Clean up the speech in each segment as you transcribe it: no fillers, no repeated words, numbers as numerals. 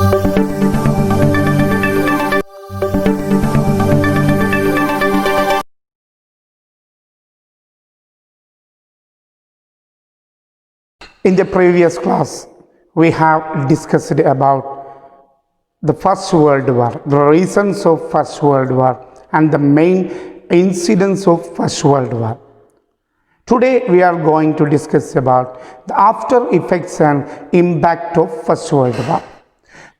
In the previous class, we have discussed about the First World War, the reasons of First World War, and the main incidents of First World War. Today, we are going to discuss about the after effects and impact of First World War.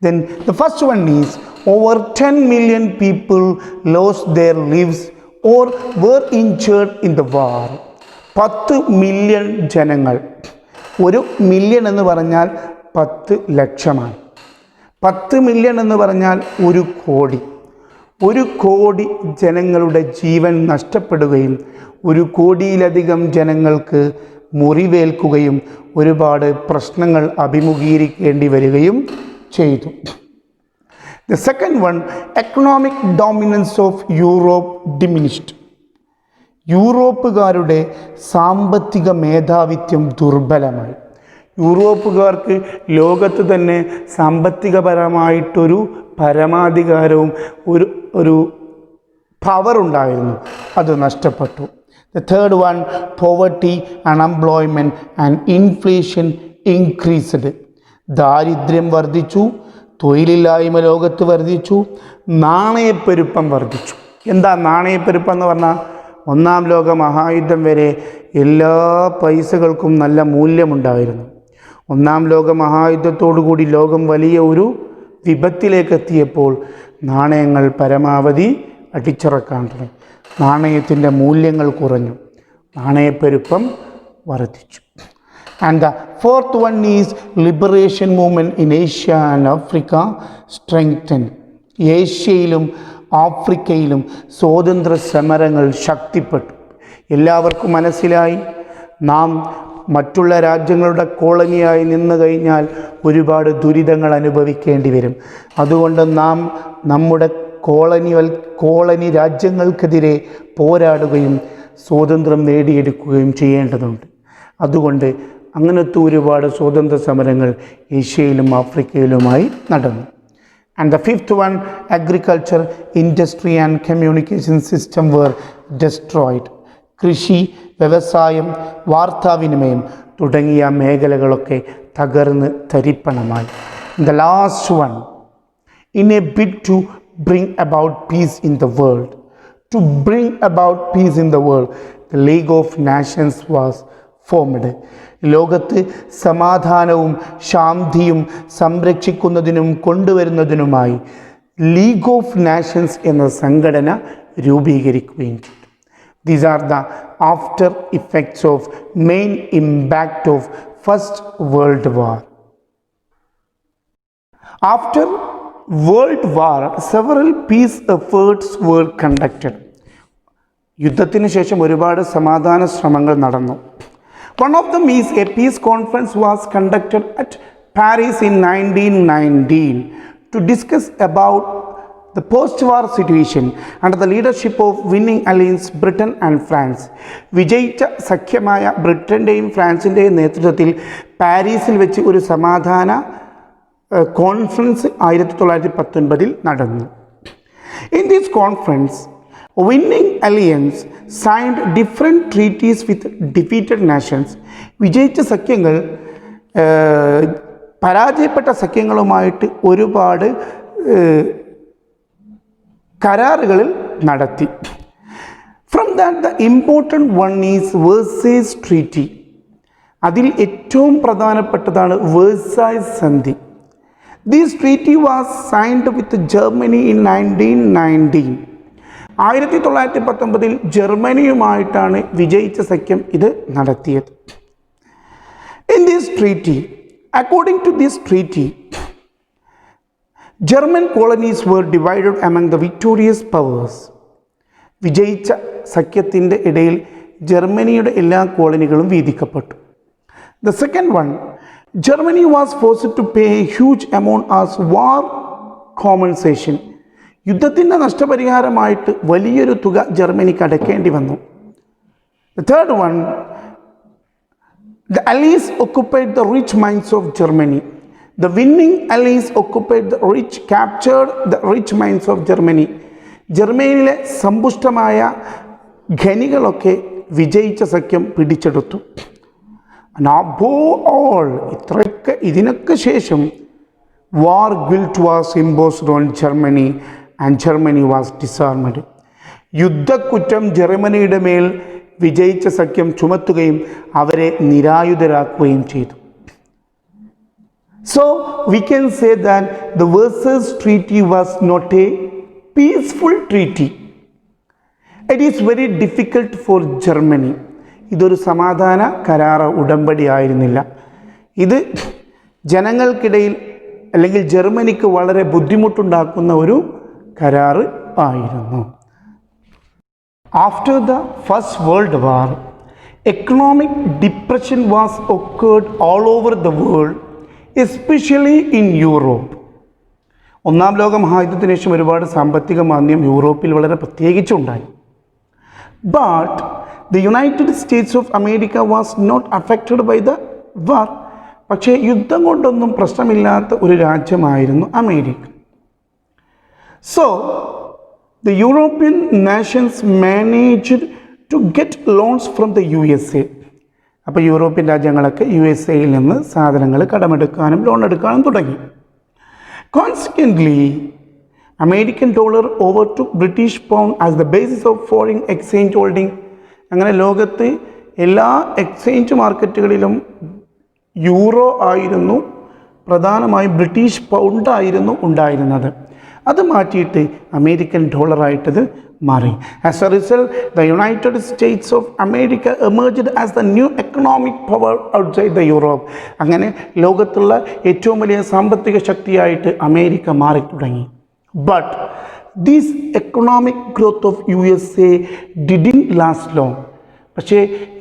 Then the first one is over 10 million people lost their lives or were injured in the war. 10 million ജനങ്ങൾ, ഒരു million എന്ന് പറഞ്ഞാൽ 10 ലക്ഷമാണ്. 10 million എന്ന് പറഞ്ഞാൽ 1 കോടി. 1 കോടി ജനങ്ങളുടെ ജീവൻ നഷ്ടപ്പെടുകയും 1 കോടിയിലധികം ജനങ്ങൾക്ക് മുറിവേൽക്കുകയും ഒരുപാട് പ്രശ്നങ്ങൾ അഭിമുഖീകരിക്കേണ്ടി വരികയും ചെയ്തു. The second one, economic dominance of Europe diminished. യൂറോപ്പുകാരുടെ സാമ്പത്തിക മേധാവിത്വം ദുർബലമായി. യൂറോപ്പുകാർക്ക് ലോകത്ത് തന്നെ സാമ്പത്തികപരമായിട്ടൊരു പരമാധികാരവും ഒരു പവർ ഉണ്ടായിരുന്നു, അത് നഷ്ടപ്പെട്ടു. The third one, poverty, unemployment and inflation increased. ദാരിദ്ര്യം വർദ്ധിച്ചു, തൊഴിലില്ലായ്മ ലോകത്ത് വർദ്ധിച്ചു, നാണയപ്പെരുപ്പം വർദ്ധിച്ചു. എന്താ നാണയപ്പെരുപ്പം എന്ന് പറഞ്ഞാൽ, ഒന്നാം ലോക മഹായുദ്ധം വരെ എല്ലാ പൈസകൾക്കും നല്ല മൂല്യമുണ്ടായിരുന്നു. ഒന്നാം ലോക മഹായുദ്ധത്തോടുകൂടി ലോകം വലിയ ഒരു വിപത്തിലേക്ക് എത്തിയപ്പോൾ നാണയങ്ങൾ പരമാവധി അടിച്ചിറക്കാൻ തുടങ്ങി. നാണയത്തിൻ്റെ മൂല്യങ്ങൾ കുറഞ്ഞു, നാണയപ്പെരുപ്പം വർദ്ധിച്ചു. And the fourth one is liberation movement in Asia and Africa strengthened. ഏഷ്യയിലും ആഫ്രിക്കയിലും സ്വാതന്ത്ര്യ സമരങ്ങൾ ശക്തിപ്പെട്ടു. എല്ലാവർക്കും മനസ്സിലായി, നാം മറ്റുള്ള രാജ്യങ്ങളുടെ കോളനിയായി നിന്ന് കഴിഞ്ഞാൽ ഒരുപാട് ദുരിതങ്ങൾ അനുഭവിക്കേണ്ടി വരും. അതുകൊണ്ട് നാം നമ്മുടെ കോളനി രാജ്യങ്ങൾക്കെതിരെ പോരാടുകയും സ്വാതന്ത്ര്യം നേടിയെടുക്കുകയും ചെയ്യേണ്ടതുണ്ട്. അതുകൊണ്ട് അങ്ങനത്തെ ഒരുപാട് സ്വാതന്ത്ര്യ സമരങ്ങൾ ഏഷ്യയിലും ആഫ്രിക്കയിലുമായി നടന്നു. And the fifth one, agriculture, industry and communication system were destroyed. കൃഷി, വ്യവസായം, വാർത്താവിനിമയം തുടങ്ങിയ മേഖലകളൊക്കെ തകർന്ന് തരിപ്പണമായി. The last one, in a bid to bring about peace in the world, the League of Nations was formed. ലോകത്ത് സമാധാനവും ശാന്തിയും സംരക്ഷിക്കുന്നതിനും കൊണ്ടുവരുന്നതിനുമായി ലീഗ് ഓഫ് നാഷൻസ് എന്ന സംഘടന രൂപീകരിക്കുകയും ചെയ്തു. These are the after effects of main impact of First World War. After World War, several peace efforts were conducted. യുദ്ധത്തിന് ശേഷം ഒരുപാട് സമാധാന ശ്രമങ്ങൾ നടന്നു. One of them is a peace conference was conducted at Paris in 1919 to discuss about the post-war situation under the leadership of winning alliance Britain and France. വിജയിച്ച സഖ്യമായ ബ്രിട്ടൻ്റെയും ഫ്രാൻസിൻ്റെയും നേതൃത്വത്തിൽ പാരീസിൽ വെച്ച് ഒരു സമാധാന കോൺഫറൻസ് 1919 നടന്നു. In this conference, winning alliance signed different treaties with defeated nations. വിജയിച്ച സഖ്യങ്ങൾ പരാജയപ്പെട്ട സഖ്യങ്ങളുമായിട്ട് ഒരുപാട് കരാറുകളിൽ നടത്തി. From that, the important one is Versailles Treaty. അതിൽ ഏറ്റവും പ്രധാനപ്പെട്ടതാണ് വേഴ്സായ് സന്ധി. This treaty was signed with Germany in 1919. 1919 ജർമ്മനിയുമായിട്ടാണ് വിജയിച്ച സഖ്യം ഇത് നടത്തിയത്. In this treaty, according to this treaty, German colonies were divided among the victorious powers. വിജയിച്ച സഖ്യത്തിൻ്റെ ഇടയിൽ ജർമ്മനിയുടെ എല്ലാ കോളനികളും വീതിക്കപ്പെട്ടു. The second one, Germany was forced to pay a huge amount as war compensation. യുദ്ധത്തിൻ്റെ നഷ്ടപരിഹാരമായിട്ട് വലിയൊരു തുക ജർമ്മനിക്ക് അടയ്ക്കേണ്ടി വന്നു. The third one, the Allies occupied the rich mines of Germany. The winning allies occupied the rich, captured the rich mines of Germany. ജർമ്മനിയിലെ സമ്പുഷ്ടമായ ഖനികളൊക്കെ വിജയിച്ച സഖ്യം പിടിച്ചെടുത്തു. above all, ഇതിനൊക്കെ ശേഷം war guilt was imposed on Germany and Germany was disarmed. യുദ്ധക്കുറ്റം ജർമ്മനിയുടെ മേൽ വിജയിച്ച സഖ്യം ചുമത്തുകയും അവരെ നിരായുധരാക്കുകയും ചെയ്തു. So we can say that the Versailles Treaty was not a peaceful treaty. It is very difficult for Germany. ഇതൊരു സമാധാന കരാർ ഉടമ്പടി ആയിരുന്നില്ല. ഇത് ജനങ്ങൾക്കിടയിൽ അല്ലെങ്കിൽ ജർമ്മനിക്ക് വളരെ ബുദ്ധിമുട്ടുണ്ടാക്കുന്ന ഒരു കരാർ ആയിരുന്നു. After the First World War, economic depression was occurred all over the world, especially in Europe. ഒന്നാം ലോക മഹായുദ്ധത്തിന് ശേഷം ഒരുപാട് സാമ്പത്തിക മാന്ദ്യം യൂറോപ്പിൽ വളരെ പ്രത്യേകിച്ചുണ്ടായി. But the United States of America was not affected by the war. പക്ഷേ യുദ്ധം കൊണ്ടൊന്നും പ്രശ്നമില്ലാത്ത ഒരു രാജ്യമായിരുന്നു America. So the European nations managed to get loans from the USA. അപ്പോൾ യൂറോപ്യൻ രാജ്യങ്ങളൊക്കെ USA-യിൽ നിന്ന് സാധനങ്ങൾ കടമെടുക്കാനും ലോൺ എടുക്കാനും തുടങ്ങി. Consequently, American dollar overtook British pound as the basis of foreign exchange holding. അങ്ങനെ ലോകത്ത് എല്ലാ എക്സ്ചേഞ്ച് മാർക്കറ്റുകളിലും യൂറോ ആയിരുന്നു പ്രധാനമായും ബ്രിട്ടീഷ് പൗണ്ട് ആയിരുന്നു ഉണ്ടായിരുന്നത്. അത് മാറ്റിയിട്ട് അമേരിക്കൻ ഡോളറായിട്ടത് മാറി. As A result the United States of America emerged as the new economic power outside the Europe. അങ്ങനെ ലോകത്തുള്ള ഏറ്റവും വലിയ സാമ്പത്തിക ശക്തിയായിട്ട് അമേരിക്ക മാറി തുടങ്ങി. But this economic growth of USA didn't last long. പക്ഷേ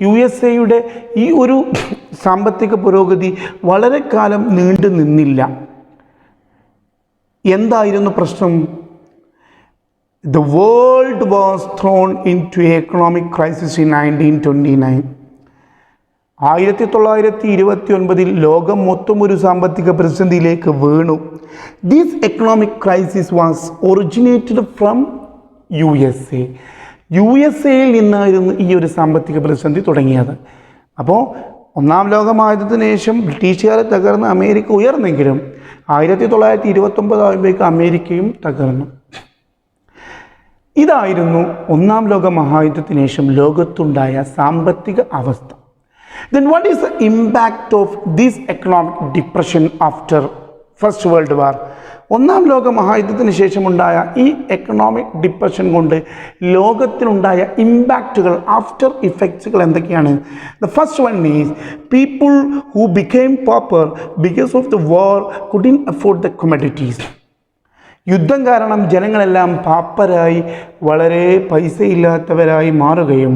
USA-യുടെ ഈ ഒരു സാമ്പത്തിക പുരോഗതി വളരെ കാലം നീണ്ടു നിന്നില്ല. എന്തായിരുന്നു പ്രശ്നം? The world was thrown into an economic crisis in 1929. 1929 ലോകം മൊത്തം ഒരു സാമ്പത്തിക പ്രതിസന്ധിയിലേക്ക് വീണു. This economic crisis was originated from USA. USA-യിൽ നിന്നായിരുന്നു ഈ ഒരു സാമ്പത്തിക പ്രതിസന്ധി തുടങ്ങിയത്. അപ്പോൾ ഒന്നാം ലോക മഹായുദ്ധത്തിന് ശേഷം ബ്രിട്ടീഷുകാരെ തകർന്ന് അമേരിക്ക ഉയർന്നെങ്കിലും 1929 ആകുമ്പോഴേക്കും അമേരിക്കയും തകർന്നു. ഇതായിരുന്നു ഒന്നാം ലോക മഹായുദ്ധത്തിന് ശേഷം ലോകത്തുണ്ടായ സാമ്പത്തിക അവസ്ഥ. Then what is the impact of this economic depression after First World War? ഒന്നാം ലോക മഹായുദ്ധത്തിന് ശേഷമുണ്ടായ ഈ എക്കണോമിക് ഡിപ്രഷൻ കൊണ്ട് ലോകത്തിനുണ്ടായ ഇമ്പാക്റ്റുകൾ, ആഫ്റ്റർ ഇഫക്ട്സുകൾ എന്തൊക്കെയാണ്? The first one is people who became popper because of the war couldn't afford the commodities. യുദ്ധം കാരണം ജനങ്ങളെല്ലാം പാപ്പരായി വളരെ പൈസയില്ലാത്തവരായി മാറുകയും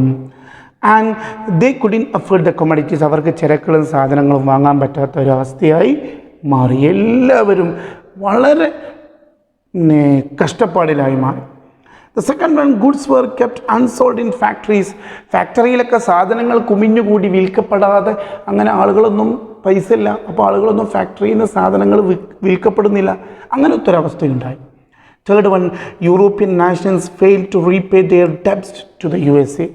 and they couldn't afford the commodities, അവർക്ക് ചരക്കുകളും സാധനങ്ങളും വാങ്ങാൻ പറ്റാത്ത ഒരവസ്ഥയായി മാറി. എല്ലാവരും വളരെ കഷ്ടപ്പാടിലായി മാറി. The second one, goods were kept unsold in factories. ഫാക്ടറിയിലൊക്കെ സാധനങ്ങൾ കുമിഞ്ഞുകൂടി വിൽക്കപ്പെടാതെ, അങ്ങനെ ആളുകളൊന്നും പൈസ ഇല്ല, അപ്പോൾ ആളുകളൊന്നും ഫാക്ടറിയിൽ നിന്ന് സാധനങ്ങൾ വിൽക്കപ്പെടുന്നില്ല. അങ്ങനത്തെ ഒരവസ്ഥയുണ്ടായി. Third one, European nations fail to repay their debts to the USA.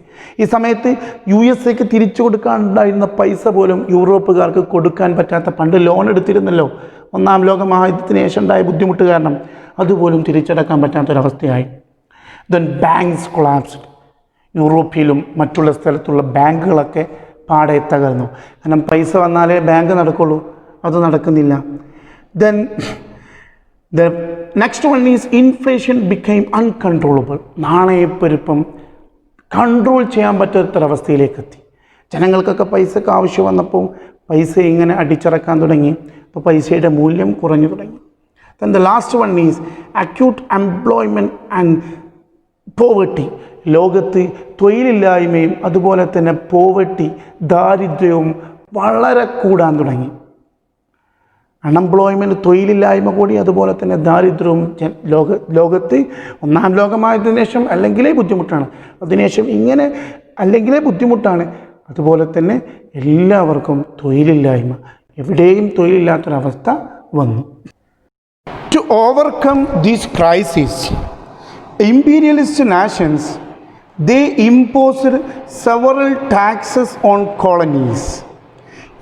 ഈ സമയത്ത് USA-ക്ക് തിരിച്ചു കൊടുക്കാനുണ്ടായിരുന്ന പൈസ പോലും യൂറോപ്പുകാർക്ക് കൊടുക്കാൻ പറ്റാത്ത, പണ്ട് ലോൺ എടുത്തിരുന്നല്ലോ ഒന്നാം ലോക മഹായുദ്ധത്തിന് ശേഷം ഉണ്ടായ ബുദ്ധിമുട്ട് കാരണം, അതുപോലും തിരിച്ചടക്കാൻ പറ്റാത്തൊരവസ്ഥയായി. Then banks collapsed. യൂറോപ്പിലും മറ്റുള്ള സ്ഥലത്തുള്ള ബാങ്കുകളൊക്കെ പാടെ തകർന്നു. കാരണം പൈസ വന്നാലേ ബാങ്ക് നടക്കുള്ളൂ, അത് നടക്കുന്നില്ല. Then the next one is inflation became uncontrollable. നാണയപ്പെരുപ്പം കൺട്രോൾ ചെയ്യാൻ പറ്റാത്തൊരവസ്ഥയിലേക്ക് എത്തി. ജനങ്ങൾക്കൊക്കെ പൈസക്ക് ആവശ്യം വന്നപ്പോൾ പൈസ ഇങ്ങനെ അടിച്ചിറക്കാൻ തുടങ്ങി. അപ്പോൾ പൈസയുടെ മൂല്യം കുറഞ്ഞു തുടങ്ങി. Then the last one is acute employment and poverty. ലോകത്ത് തൊഴിലില്ലായ്മയും അതുപോലെ തന്നെ പോവർട്ടി, ദാരിദ്ര്യവും വളരെ കൂടാൻ തുടങ്ങി. അൺഎംപ്ലോയ്മെൻറ്റ്, തൊഴിലില്ലായ്മ കൂടി, അതുപോലെ തന്നെ ദാരിദ്ര്യവും ലോകത്ത് ഒന്നാം ലോകമായതിനു ശേഷം അല്ലെങ്കിലേ ബുദ്ധിമുട്ടാണ്, അതിനുശേഷം ഇങ്ങനെ അല്ലെങ്കിലേ ബുദ്ധിമുട്ടാണ്. അതുപോലെ തന്നെ എല്ലാവർക്കും തൊഴിലില്ലായ്മ, എവിടെയും തൊഴിലില്ലാത്തൊരവസ്ഥ വന്നു. To overcome this crisis, imperialist nations, they imposed several taxes on colonies.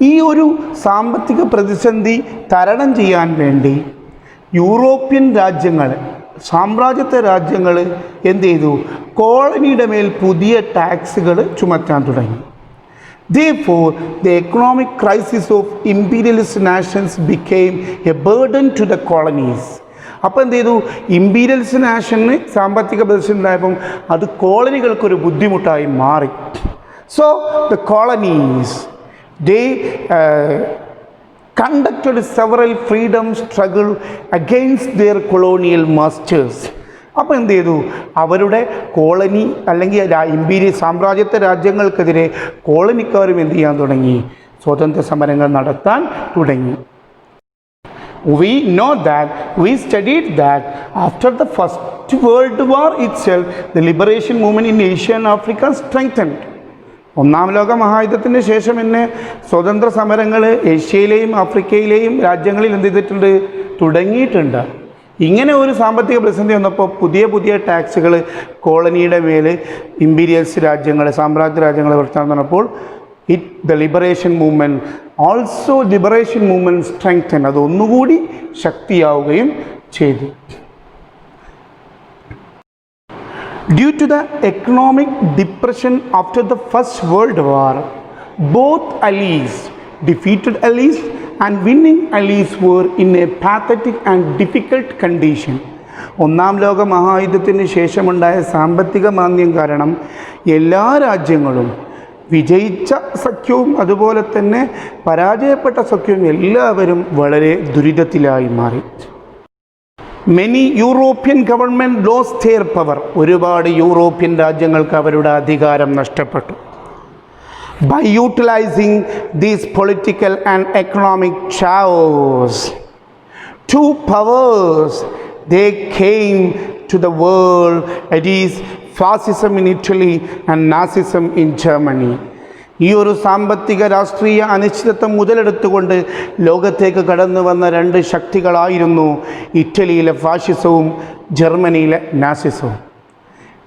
ഈ ഒരു സാമ്പത്തിക പ്രതിസന്ധി തരണം ചെയ്യാൻ വേണ്ടി യൂറോപ്യൻ രാജ്യങ്ങൾ, സാമ്രാജ്യത്വ രാജ്യങ്ങൾ എന്ത് ചെയ്തു? കോളനിയുടെ മേൽ പുതിയ ടാക്സുകൾ ചുമത്താൻ തുടങ്ങി. Therefore, the economic crisis of imperialist nations became a burden to the colonies. അപ്പോൾ എന്ത് ചെയ്തു? ഇമ്പീരിയലിസ്റ്റ് നാഷന് സാമ്പത്തിക പ്രതിസന്ധി ഉണ്ടായപ്പം അത് കോളനികൾക്കൊരു ബുദ്ധിമുട്ടായി മാറി. So the colonies they conducted several freedom struggle against their colonial masters. അപ്പോൾ എന്ത് ചെയ്തു? അവരുടെ കോളനി അല്ലെങ്കിൽ ഇമ്പീരിയൽ സാമ്രാജ്യത്വ രാജ്യങ്ങൾക്കെതിരെ കോളനിക്കാരും എന്ത് ചെയ്യാൻ തുടങ്ങി? സ്വാതന്ത്ര്യ സമരങ്ങൾ നടത്താൻ തുടങ്ങി. We know that, we studied that after the First World War itself, the liberation movement in Asia and Africa strengthened. ഒന്നാം ലോക മഹായുദ്ധത്തിന് ശേഷം തന്നെ സ്വതന്ത്ര സമരങ്ങൾ ഏഷ്യയിലെയും ആഫ്രിക്കയിലെയും രാജ്യങ്ങളിൽ എന്ത് ചെയ്തിട്ടുണ്ട്? തുടങ്ങിയിട്ടുണ്ട്. ഇങ്ങനെ ഒരു സാമ്പത്തിക പ്രതിസന്ധി വന്നപ്പോൾ പുതിയ പുതിയ ടാക്സുകൾ കോളനിയുടെ മേൽ ഇമ്പീരിയൽസ് രാജ്യങ്ങൾ, സാമ്രാജ്യ രാജ്യങ്ങൾ വരുത്താൻ പറഞ്ഞപ്പോൾ the liberation movement also liberation movement strengthen, അത് ഒന്നുകൂടി ശക്തിയാവുകയും ചെയ്തു. Due to the economic depression after the First World War, both allies, defeated allies and winning allies, were in a pathetic and difficult condition. ഒന്നാം ലോക മഹായുദ്ധത്തിന് ശേഷമുണ്ടായ സാമ്പത്തിക മാന്ദ്യം കാരണം എല്ലാ രാജ്യങ്ങളും, വിജയിച്ച സഖ്യവും അതുപോലെ തന്നെ പരാജയപ്പെട്ട സഖ്യവും എല്ലാവരും വളരെ ദുരിതത്തിലായി മാറി. Many European government lost their power. ഒരുപാട് യൂറോപ്യൻ രാജ്യങ്ങൾക്ക് അവരുടെ അധികാരം നഷ്ടപ്പെട്ടു. By utilizing these political and economic chaos, two powers they came to the world, it is fascism in Italy and Nazism in Germany. ഈ ഒരു സാമ്പത്തിക രാഷ്ട്രീയ അനിശ്ചിതത്വം മുതലെടുത്തുകൊണ്ട് ലോകത്തേക്ക് കടന്നു വന്ന രണ്ട് ശക്തികളായിരുന്നു ഇറ്റലിയിലെ ഫാഷിസവും ജർമ്മനിയിലെ നാസിസവും.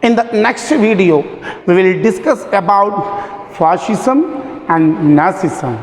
In the next video we will discuss about fascism and Nazism.